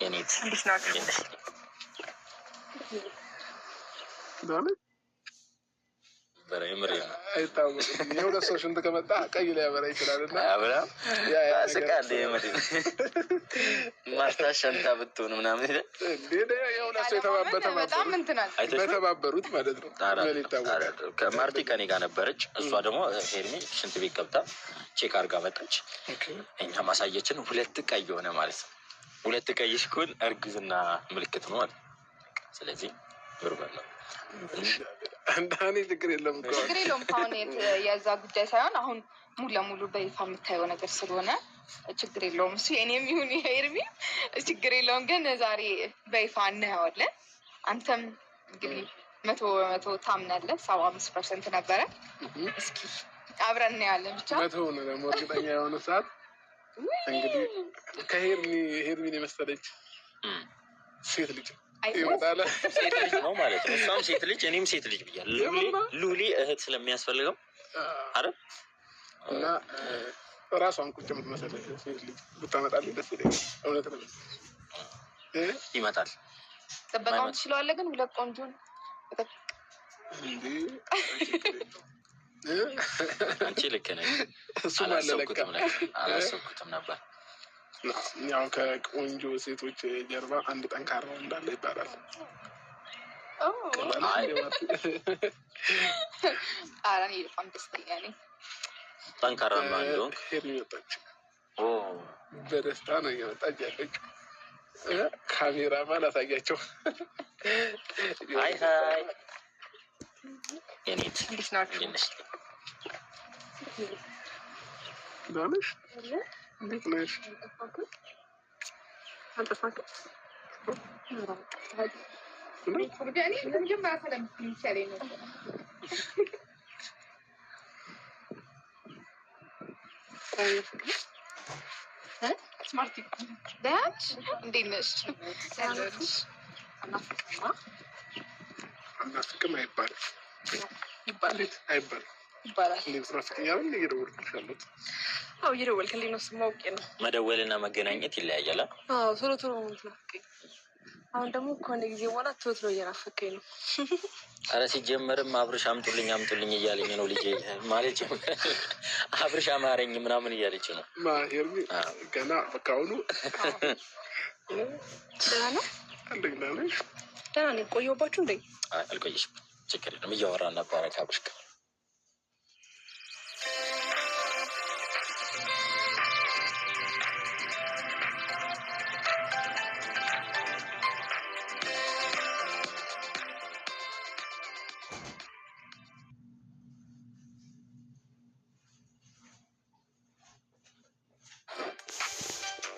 የኔት እንዴት ናችሁ? በረምሬ አይታወቅም። የሁለት ሰው ሽንት ከመጣ ቀይ ላይ ያበራ ይችላል እና ስቃ ማስታሸንታ ብትሆን ምናምን የሁለት ሰው በተባበሩት ማለት ነው። ማርቲ ከኔ ጋር ነበረች። እሷ ደግሞ ሄርሚ ሽንት ቤት ገብታ ቼክ አድርጋ መጣች። እኛ ማሳየችን ሁለት ቀይ ሆነ ማለት ነው። ሁለት ቀይ ሲሆን እርግዝና ምልክት ነው ማለት። ስለዚህ ኖርማል ነው። አንዳንዴ ችግር የለም አሁን የዛ ጉዳይ ሳይሆን አሁን ሙሉ ለሙሉ በይፋ የምታየው ነገር ስለሆነ ችግር የለውም። እሱ የኔም ይሁን የኤርሚ ችግር የለውም። ግን ዛሬ በይፋ እናየዋለን። አንተም እንግዲህ 100% ታምናለህ። 75% ነበረ። እስኪ አብረን እናያለን። ብቻ 100 ነው ደግሞ እርግጠኛ የሆነ ሰዓት እንግዲህ ከሄርሚን የመሰለች ሴት ልጅ ይመጣል። ሴት ልጅ ነው ማለት ነው። እሷም ሴት ልጅ እኔም ሴት ልጅ ብያለሁ። ሉሊ እህት ስለሚያስፈልገው አይደል? እና ራሷን ቁጭ የምትመስል ሴት ልጅ ብታመጣልኝ ደስ ይለኛል። እውነት ነው ይመጣል። ጥበቃውን ትችለዋለህ። ግን ሁለት ቆንጆ እንዴ አንቺ ልክ ነሽ። እሱም አላሰብኩትም ነበር። ያው ከቆንጆ ሴቶች ጀርባ አንድ ጠንካራ እንዳለ ይባላል። አራኒ በጣም ደስተኛ ነኝ። ጠንካራ ነው እንደው ሄርሚ መጣች። በደስታ ነው እየመጣች ያለችው። ካሜራማን አሳያቸው። ሃይ የኔት እንዴት ናችሁ? ዳንሽ እንዴት ነሽ? ስማርት ዳንሽ እንዴት ነሽ? አናፍቅም አይባልም አይባልም ይባላል። እየደወልኩልሻለሁ። አዎ እየደወልክልኝ ነው። ስማውቄ ነው። መደወልና መገናኘት ይለያያል። አዎ ቶሎ ቶሎ ነው የምትናፍቀኝ። አሁን ደግሞ ከሆነ ጊዜ በኋላ ቶሎ እየናፈቀኝ ነው። ኧረ ሲጀመርም አብርሽ አምጡልኝ እያለኝ ነው ልጄ ማለት ጀመረ። አብርሽ አማረኝ ምናምን እያለች ነው። ሄርሚ ገና በቃ አሁኑ ደህና ነው። እንደገና ነሽ? ደህና ነኝ። ቆየሁባችሁ እንዴ? አልቆየሽም። ችግር የለም። እያወራን ነበረ ከአብርሽ ጋር።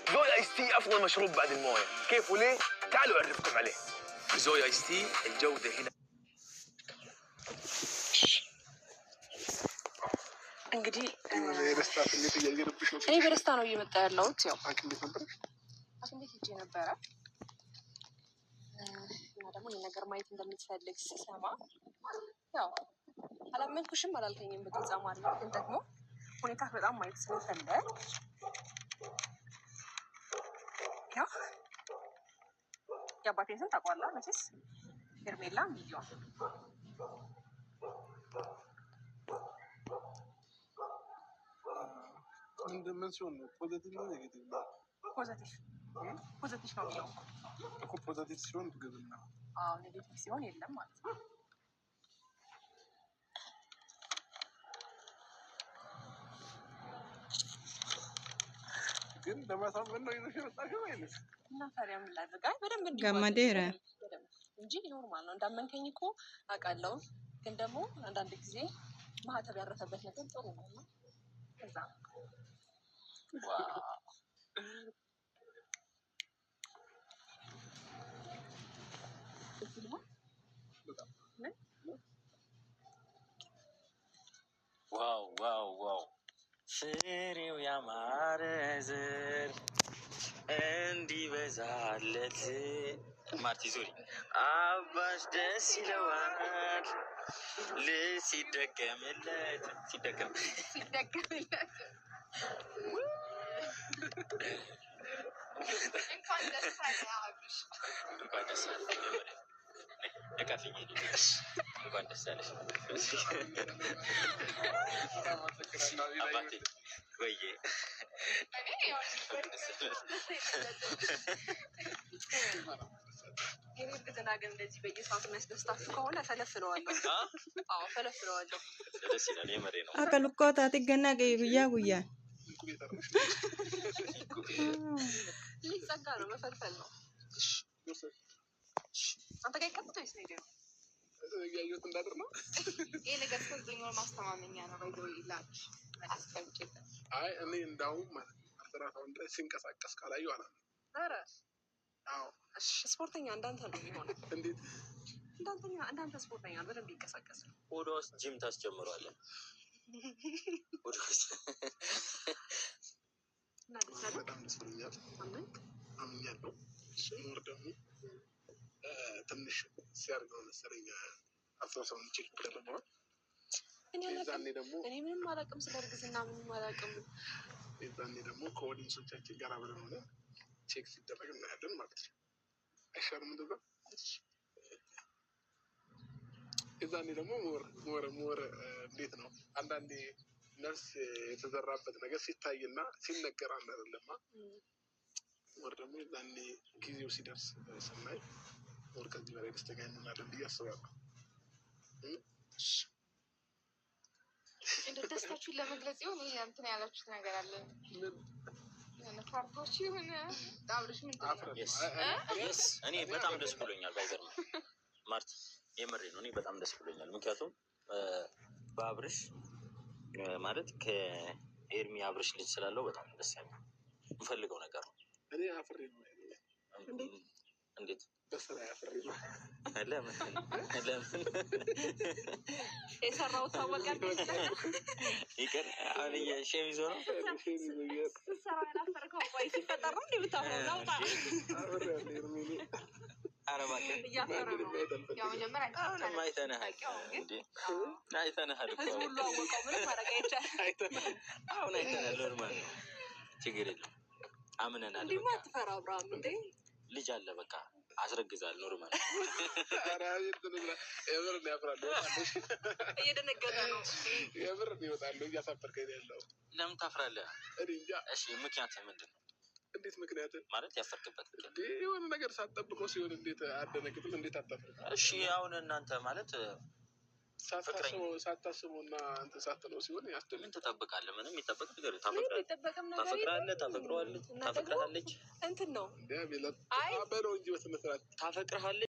زويا ايس تي افضل مشروب بعد المويه، كيف وليه؟ تعالوا اعرفكم عليه. زويا ايس تي الجوده هنا. እንግዲህ እኔ በደስታ ነው እየመጣ ያለሁት። ያው ሐኪም ቤት ሄጄ ነበረ እና ደግሞ ይሄን ነገር ማየት እንደምትፈልግ ስሰማ ያው አላመንኩሽም አላልከኝም በግልጽ አማርኛ። ግን ደግሞ ሁኔታ በጣም ማየት ስለፈለግ ያው የአባቴን ስም ታውቀዋለህ መቼስ? ሄርሜላ ሚሊዮን ምን ሲሆን ነው? ፖዘቲቭ ነው ኔጌቲቭ ነው? ፖዘቲቭ ነው የሚለው እኮ። ፖዘቲቭ ሲሆን ግብና፣ አዎ ኔጌቲቭ ሲሆን የለም ማለት ነው። ግን ለማሳመን ነው ይዘሽ የመጣሽው ወይንስ? እና ታዲያ ምን ላድርግ? አይ በደንብ ገመዴራ እንጂ ኖርማል ነው። እንዳመንከኝ እኮ አውቃለሁ። ግን ደግሞ አንዳንድ ጊዜ ማህተብ ያረፈበት ነገር ጥሩ ነው እና ከዛ ዋው ፍሬው ያማረ ዘር እንዲበዛለት ማርቲ ዙሪ አባሽ ደስ ይለዋል ሲደገምለት እንኳን ደስ አለህ አብርሽ። እንኳን ደስ አለህ። እቀፍኝ እንኳን ደስ አለሽ አባቴ። ወይዬ የእርግዝና ግን እንደዚህ በየሰዓቱ የሚያስደስታችሁ ከሆነ ፈለፍለዋለሁ። አዎ ፈለፍለዋለሁ። ደስ ይላል። የመሬ ነው። አቀልቆ ታትገና ቀይ ጉያ ጉያ ልጅ ጸጋ ነው፣ መፈልፈል ነው። አንተ ጋር ይቀጥቶ ይስ ነው እያየሁት እንዳድር ነው። ይሄ ነገር ስንት ማስተማመኛ ነው ባይዘው ይላል አስቀምጬ። አይ እኔ እንዳውም ማለት አስተራታውን ድረስ ሲንቀሳቀስ ካላየው አላ ኧረ አዎ ስፖርተኛ እንዳንተ ነው የሚሆነው። እንዴት እንዳንተ ስፖርተኛ በደንብ ይንቀሳቀስ። ወደ ውስጥ ጂም ታስጀምረዋለህ። ወደ ውስጥ እና ደስ አለ። በጣም ደስ ብሎኛል። አምኛለሁ። ኖር ደግሞ ትንሽ ሲያርገው መሰለኝ አስተሳሰቡን ቼክ ተደርገዋል። የዛኔ ደግሞ እኔ ምንም አላውቅም፣ ስለ እርግዝና ምንም አላውቅም። የዛኔ ደግሞ ከኦዲየንሶቻችን ጋር አብረን ሆነን ቼክ ሲደረግ እናያለን ማለት ነው። አይሻልም እንደዛ? የዛኔ ደግሞ ሞር እንዴት ነው አንዳንዴ ነፍስ የተዘራበት ነገር ሲታይና ሲነገር አንድ አይደለማ። ሞር ደግሞ የዛኔ ጊዜው ሲደርስ ስናይ ሞር ከዚህ በላይ ደስተኛ እንሆናለን ብዬ አስባለሁ። እንደ ደስታችሁን ለመግለጽ ይሁን ይሄ እንትን ያላችሁት ነገር አለ። ካርቶች ይሁን አብርሽ ምን የስ እኔ በጣም ደስ ብሎኛል። ባይገርም ማርት የምሬ ነው። እኔ በጣም ደስ ብሎኛል። ምክንያቱም በአብርሽ ማለት ከኤርሚ አብርሽ ልጅ ስላለው በጣም ደስ ያለው የምፈልገው ነገር ነው። እኔ አፍሬ ነው። እንዴት በስራ ያፍሬ ነው። ለምን የሰራው ታወቀ ይቅር አሁን ሸሚዞ ነው ሰራው ያላፈርከው ቆይ ሲፈጠር ነው እንደምታፈረው ላውጣ አረባከ እያፈረ ነው። ያው መጀመሪያ አይተንሃል እንዴ? አይተንሃል እኮ ሁሉ አወቀው። ምንም ማድረግ አይቻልም። አሁን አይተናል። ኖርማል ነው፣ ችግር የለም። አምነናል። እንዴ ማትፈራ አብርሃም እንዴ? ልጅ አለ በቃ አስረግዛል። ኖርማል የምር ነው ያፍራል። እየደነገጠ ነው። የምር ነው ይወጣል። እያሳፈርከኝ ያለው ለምን ታፍራለህ? እኔ እንጃ። እሺ ምክንያት ምንድን ነው? እንዴት ምክንያት ማለት ያፈርክበት ምክንያት የሆነ ነገር ሳትጠብቀው ሲሆን እንዴት አደነግጥም? እንዴት አታፍርም? እሺ አሁን እናንተ ማለት ሳታስበው እና እንትን ሳትለው ሲሆን ያስደንቅ። ምን ትጠብቃለህ? ምንም የሚጠበቅ ነገር ታፈቅራለች። እንትን ነው በለው እንጂ በስነ ስርዓት ታፈቅርሃለች